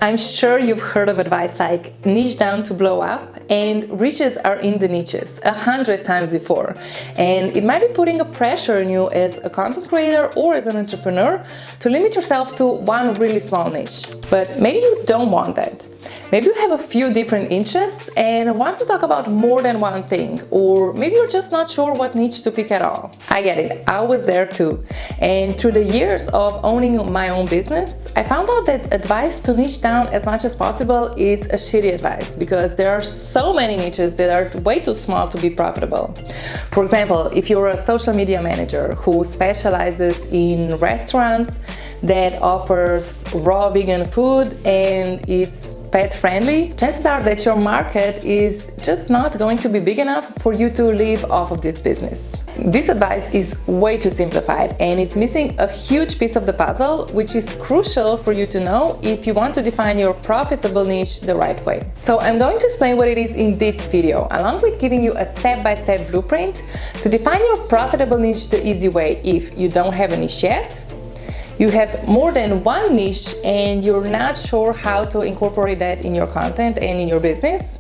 I'm sure you've heard of advice like niche down to blow up, and riches are in the niches 100 times before. And it might be putting a pressure on you as a content creator or as an entrepreneur to limit yourself to one really small niche. But maybe you don't want that. Maybe you have a few different interests and want to talk about more than one thing, or maybe you're just not sure what niche to pick at all. I get it, I was there too. And through the years of owning my own business, I found out that advice to niche down as much as possible is a shitty advice, because there are so many niches that are way too small to be profitable. For example, if you're a social media manager who specializes in restaurants that offers raw vegan food and it's pet friendly, chances are that your market is just not going to be big enough for you to live off of this business. This advice is way too simplified and it's missing a huge piece of the puzzle, which is crucial for you to know if you want to define your profitable niche the right way. So I'm going to explain what it is in this video, along with giving you a step-by-step blueprint to define your profitable niche the easy way if you don't have a niche yet, you have more than one niche and you're not sure how to incorporate that in your content and in your business.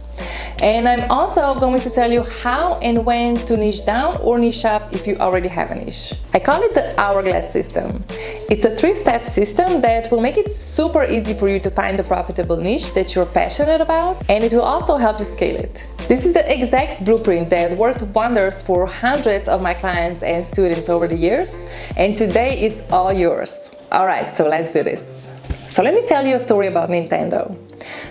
And I'm also going to tell you how and when to niche down or niche up if you already have a niche. I call it the hourglass system. It's a 3-step system that will make it super easy for you to find the profitable niche that you're passionate about, and it will also help you scale it. This is the exact blueprint that worked wonders for hundreds of my clients and students over the years, and today it's all yours. Alright, so let's do this. So let me tell you a story about Nintendo.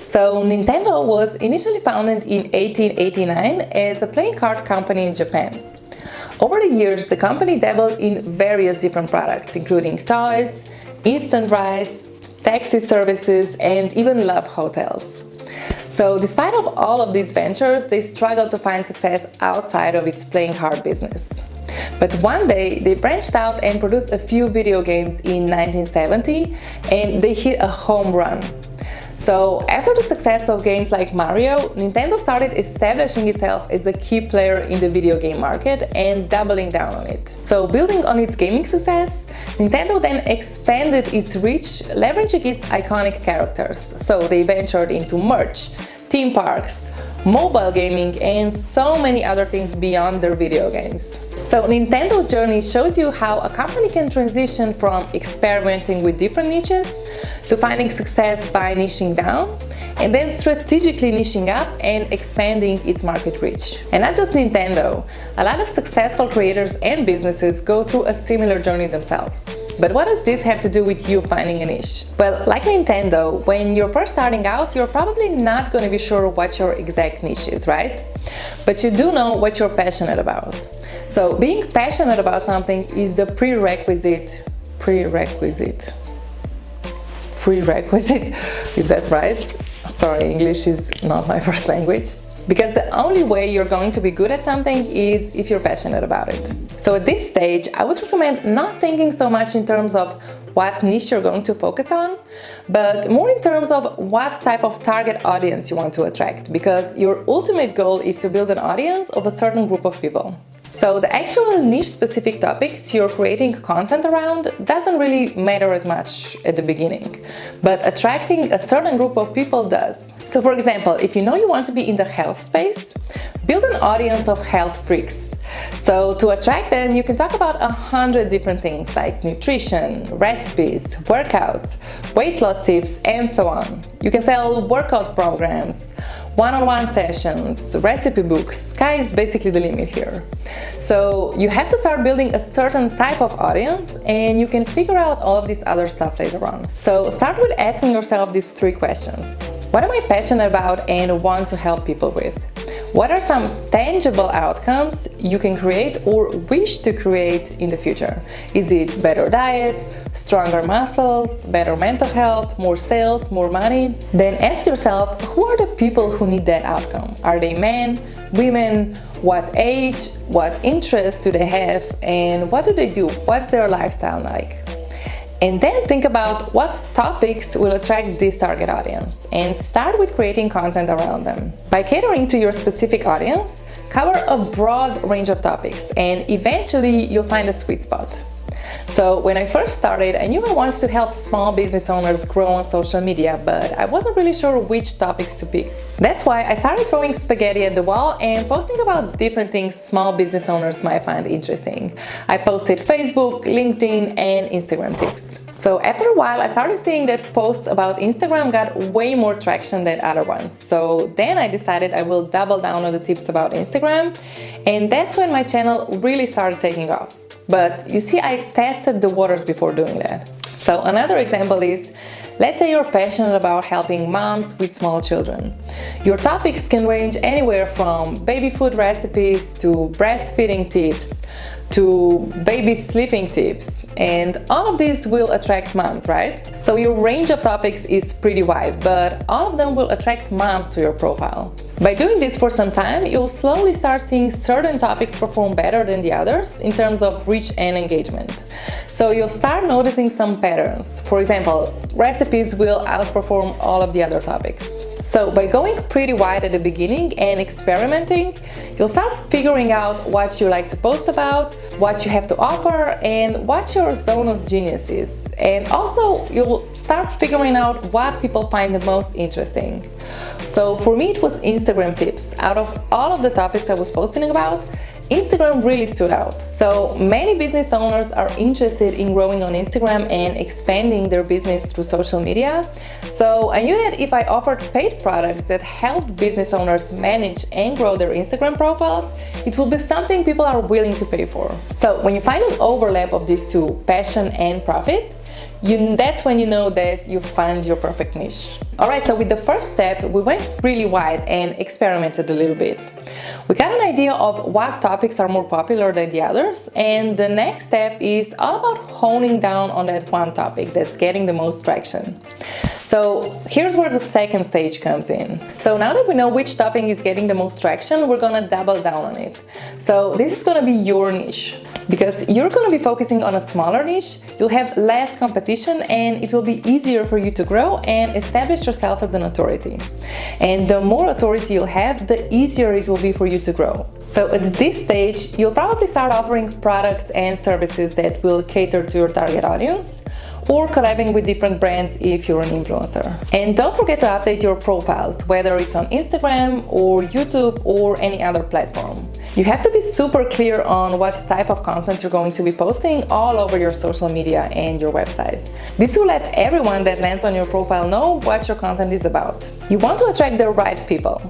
So Nintendo was initially founded in 1889 as a playing card company in Japan. Over the years, the company dabbled in various different products, including toys, instant rice, taxi services, and even love hotels. So despite of all of these ventures, they struggled to find success outside of its playing card business. But one day, they branched out and produced a few video games in 1970, and they hit a home run. So after the success of games like Mario, Nintendo started establishing itself as a key player in the video game market and doubling down on it. So building on its gaming success, Nintendo then expanded its reach, leveraging its iconic characters. So they ventured into merch, theme parks, mobile gaming, and so many other things beyond their video games. So Nintendo's journey shows you how a company can transition from experimenting with different niches to finding success by niching down, and then strategically niching up and expanding its market reach. And not just Nintendo, a lot of successful creators and businesses go through a similar journey themselves. But what does this have to do with you finding a niche? Well, like Nintendo, when you're first starting out, you're probably not going to be sure what your exact niche is, right? But you do know what you're passionate about. So being passionate about something is the prerequisite, is that right? Sorry, English is not my first language. Because the only way you're going to be good at something is if you're passionate about it. So at this stage, I would recommend not thinking so much in terms of what niche you're going to focus on, but more in terms of what type of target audience you want to attract, because your ultimate goal is to build an audience of a certain group of people. So the actual niche-specific topics you're creating content around doesn't really matter as much at the beginning, but attracting a certain group of people does. So for example, if you know you want to be in the health space, build an audience of health freaks. So to attract them, you can talk about 100 different things like nutrition, recipes, workouts, weight loss tips, and so on. You can sell workout programs, one-on-one sessions, recipe books. Sky is basically the limit here. So you have to start building a certain type of audience, and you can figure out all of this other stuff later on. So start with asking yourself these 3 questions. What am I passionate about and want to help people with? What are some tangible outcomes you can create or wish to create in the future? Is it better diet, stronger muscles, better mental health, more sales, more money? Then ask yourself, who are the people who need that outcome? Are they men, women? What age? What interests do they have? And what do they do? What's their lifestyle like? And then think about what topics will attract this target audience, and start with creating content around them. By catering to your specific audience, cover a broad range of topics, and eventually you'll find a sweet spot. So when I first started, I knew I wanted to help small business owners grow on social media, but I wasn't really sure which topics to pick. That's why I started throwing spaghetti at the wall and posting about different things small business owners might find interesting. I posted Facebook, LinkedIn, and Instagram tips. So after a while, I started seeing that posts about Instagram got way more traction than other ones. So then I decided I will double down on the tips about Instagram, and that's when my channel really started taking off. But you see, I tested the waters before doing that. So another example is, let's say you're passionate about helping moms with small children. Your topics can range anywhere from baby food recipes to breastfeeding tips to baby sleeping tips, and all of these will attract moms, right? So your range of topics is pretty wide, but all of them will attract moms to your profile. By doing this for some time, you'll slowly start seeing certain topics perform better than the others in terms of reach and engagement. So you'll start noticing some patterns. For example, recipes will outperform all of the other topics. So by going pretty wide at the beginning and experimenting, you'll start figuring out what you like to post about, what you have to offer, and what your zone of genius is. And also, you'll start figuring out what people find the most interesting. So for me, it was Instagram tips. Out of all of the topics I was posting about, Instagram really stood out. So many business owners are interested in growing on Instagram and expanding their business through social media. So I knew that if I offered paid products that helped business owners manage and grow their Instagram profiles, it will be something people are willing to pay for. So when you find an overlap of these two, passion and profit, that's when you know that you found your perfect niche. Alright, so with the first step, we went really wide and experimented a little bit. We got an idea of what topics are more popular than the others, and the next step is all about honing down on that one topic that's getting the most traction. So here's where the second stage comes in. So now that we know which topic is getting the most traction, we're gonna double down on it. So this is gonna be your niche. Because you're going to be focusing on a smaller niche, you'll have less competition and it will be easier for you to grow and establish yourself as an authority. And the more authority you'll have, the easier it will be for you to grow. So at this stage, you'll probably start offering products and services that will cater to your target audience, or collabing with different brands if you're an influencer. And don't forget to update your profiles, whether it's on Instagram or YouTube or any other platform. You have to be super clear on what type of content you're going to be posting all over your social media and your website. This will let everyone that lands on your profile know what your content is about. You want to attract the right people.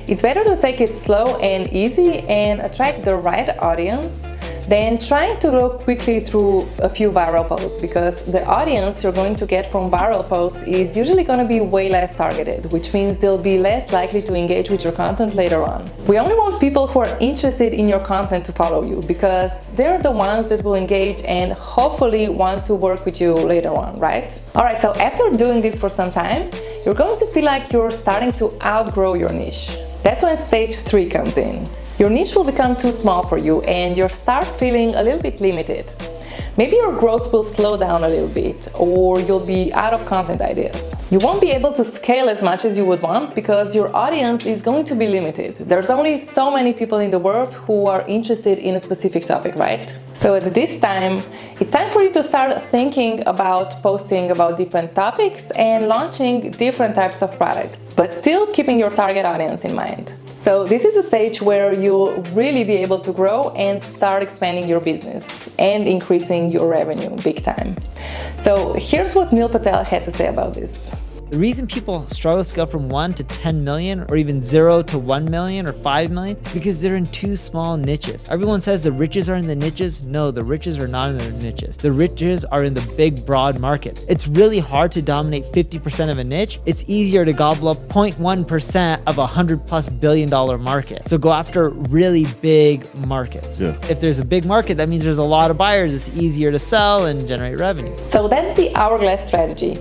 It's better to take it slow and easy and attract the right audience than trying to go quickly through a few viral posts, because the audience you're going to get from viral posts is usually going to be way less targeted, which means they'll be less likely to engage with your content later on. We only want people who are interested in your content to follow you, because they're the ones that will engage and hopefully want to work with you later on, right? Alright, so after doing this for some time, you're going to feel like you're starting to outgrow your niche. That's when stage 3 comes in. Your niche will become too small for you and you'll start feeling a little bit limited. Maybe your growth will slow down a little bit, or you'll be out of content ideas. You won't be able to scale as much as you would want because your audience is going to be limited. There's only so many people in the world who are interested in a specific topic, right? So at this time, it's time for you to start thinking about posting about different topics and launching different types of products, but still keeping your target audience in mind. So this is a stage where you'll really be able to grow and start expanding your business and increasing your revenue big time. So here's what Neil Patel had to say about this. The reason people struggle to go from 1 to 10 million or even 0 to 1 million or 5 million is because they're in too small niches. Everyone says the riches are in the niches. No, the riches are not in the niches. The riches are in the big, broad markets. It's really hard to dominate 50% of a niche. It's easier to gobble up 0.1% of a $100+ billion market. So go after really big markets. Yeah. If there's a big market, that means there's a lot of buyers. It's easier to sell and generate revenue. So that's the hourglass strategy.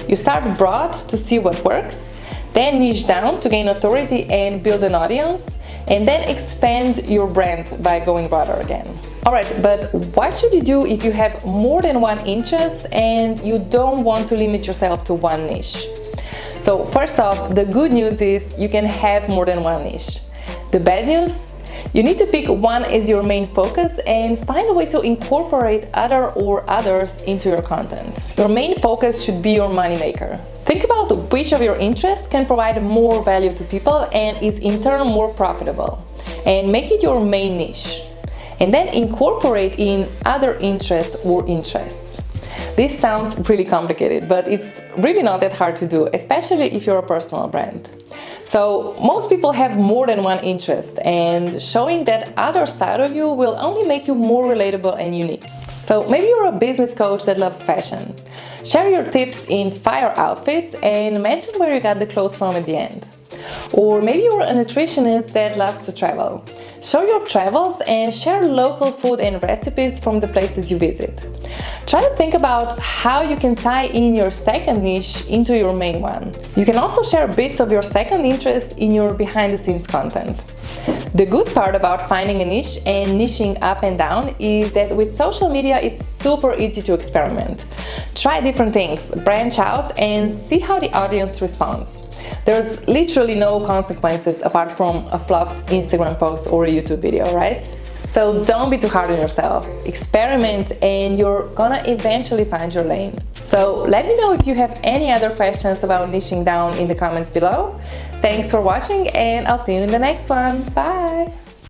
You start broad to see what works, then niche down to gain authority and build an audience, and then expand your brand by going broader again. Alright, but what should you do if you have more than one interest and you don't want to limit yourself to one niche? So first off, the good news is you can have more than one niche. The bad news, You need to pick one as your main focus and find a way to incorporate other or others into your content. Your main focus should be your moneymaker. Think about which of your interests can provide more value to people and is in turn more profitable, and make it your main niche. And then incorporate in other interests or interests. This sounds really complicated, but it's really not that hard to do, especially if you're a personal brand. So most people have more than one interest, and showing that other side of you will only make you more relatable and unique. So maybe you're a business coach that loves fashion. Share your tips in fire outfits and mention where you got the clothes from at the end. Or maybe you're a nutritionist that loves to travel. Show your travels and share local food and recipes from the places you visit. Try to think about how you can tie in your second niche into your main one. You can also share bits of your second interest in your behind-the-scenes content. The good part about finding a niche and niching up and down is that with social media it's super easy to experiment. Try different things, branch out, and see how the audience responds. There's literally no consequences apart from a flopped Instagram post or a YouTube video, right? So don't be too hard on yourself. Experiment and you're gonna eventually find your lane. So let me know if you have any other questions about niching down in the comments below. Thanks for watching and I'll see you in the next one. Bye!